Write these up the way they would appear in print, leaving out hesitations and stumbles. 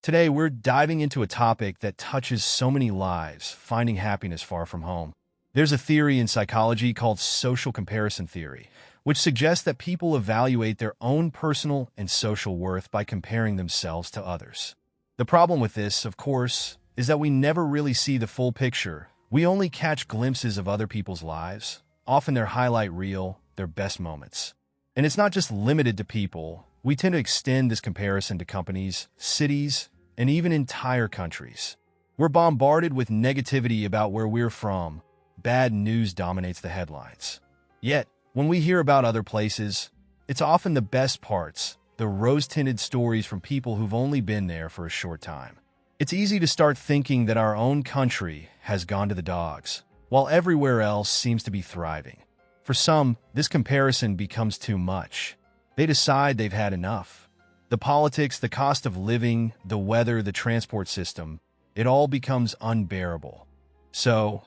Today, we're diving into a topic that touches so many lives, finding happiness far from home. There's a theory in psychology called social comparison theory, which suggests that people evaluate their own personal and social worth by comparing themselves to others. The problem with this, of course, is that we never really see the full picture. We only catch glimpses of other people's lives, often their highlight reel, their best moments. And it's not just limited to people. We tend to extend this comparison to companies, cities, and even entire countries. We're bombarded with negativity about where we're from. Bad news dominates the headlines. Yet, when we hear about other places, it's often the best parts, the rose-tinted stories from people who've only been there for a short time. It's easy to start thinking that our own country has gone to the dogs, while everywhere else seems to be thriving. For some, this comparison becomes too much. They decide they've had enough. The politics, the cost of living, the weather, the transport system, it all becomes unbearable. So,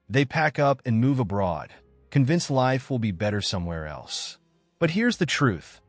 they pack up and move abroad, convinced life will be better somewhere else. But here's the truth.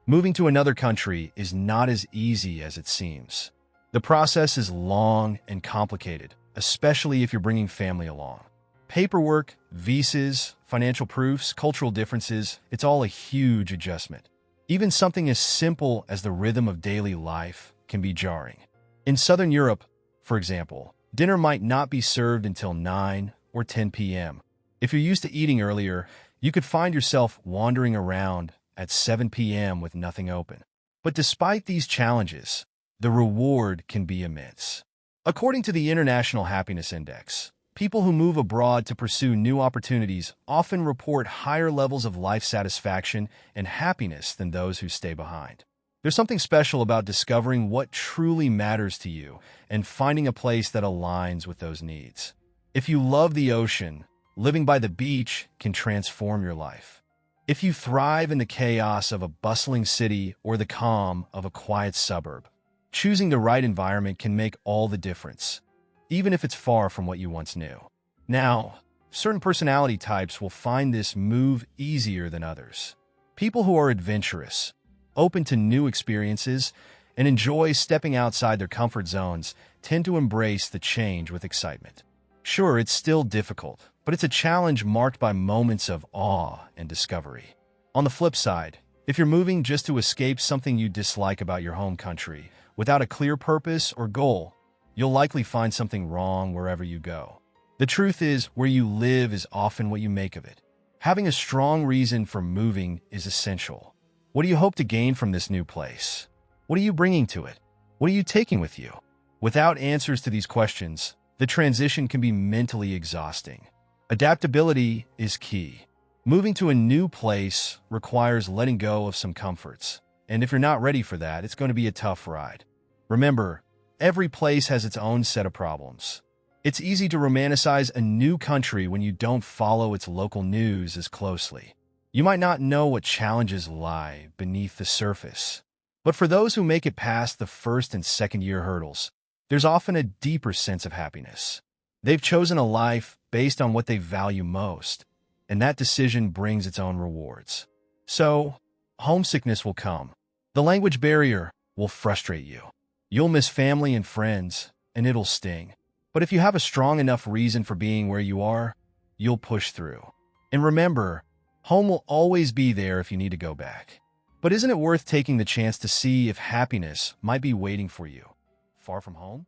Moving to another country is not as easy as it seems. The process is long and complicated, especially if you're bringing family along. Paperwork, visas, financial proofs, cultural differences, it's all a huge adjustment. Even something as simple as the rhythm of daily life can be jarring. In Southern Europe, for example, dinner might not be served until 9 or 10 p.m. If you're used to eating earlier, you could find yourself wandering around at 7 p.m. with nothing open. But despite these challenges, the reward can be immense. According to the International Happiness Index, people who move abroad to pursue new opportunities often report higher levels of life satisfaction and happiness than those who stay behind. There's something special about discovering what truly matters to you and finding a place that aligns with those needs. If you love the ocean, living by the beach can transform your life. If you thrive in the chaos of a bustling city or the calm of a quiet suburb, choosing the right environment can make all the difference, even if it's far from what you once knew. Now, certain personality types will find this move easier than others. People who are adventurous, open to new experiences, and enjoy stepping outside their comfort zones tend to embrace the change with excitement. Sure, it's still difficult, but it's a challenge marked by moments of awe and discovery. On the flip side, if you're moving just to escape something you dislike about your home country, without a clear purpose or goal, you'll likely find something wrong wherever you go. The truth is, where you live is often what you make of it. Having a strong reason for moving is essential. What do you hope to gain from this new place? What are you bringing to it? What are you taking with you? Without answers to these questions, the transition can be mentally exhausting. Adaptability is key. Moving to a new place requires letting go of some comforts, and if you're not ready for that, it's going to be a tough ride. Remember, every place has its own set of problems. It's easy to romanticize a new country when you don't follow its local news as closely. You might not know what challenges lie beneath the surface. But for those who make it past the first and second year hurdles, there's often a deeper sense of happiness. They've chosen a life based on what they value most, and that decision brings its own rewards. So, homesickness will come. The language barrier will frustrate you. You'll miss family and friends, and it'll sting. But if you have a strong enough reason for being where you are, you'll push through. And remember, home will always be there if you need to go back. But isn't it worth taking the chance to see if happiness might be waiting for you far from home?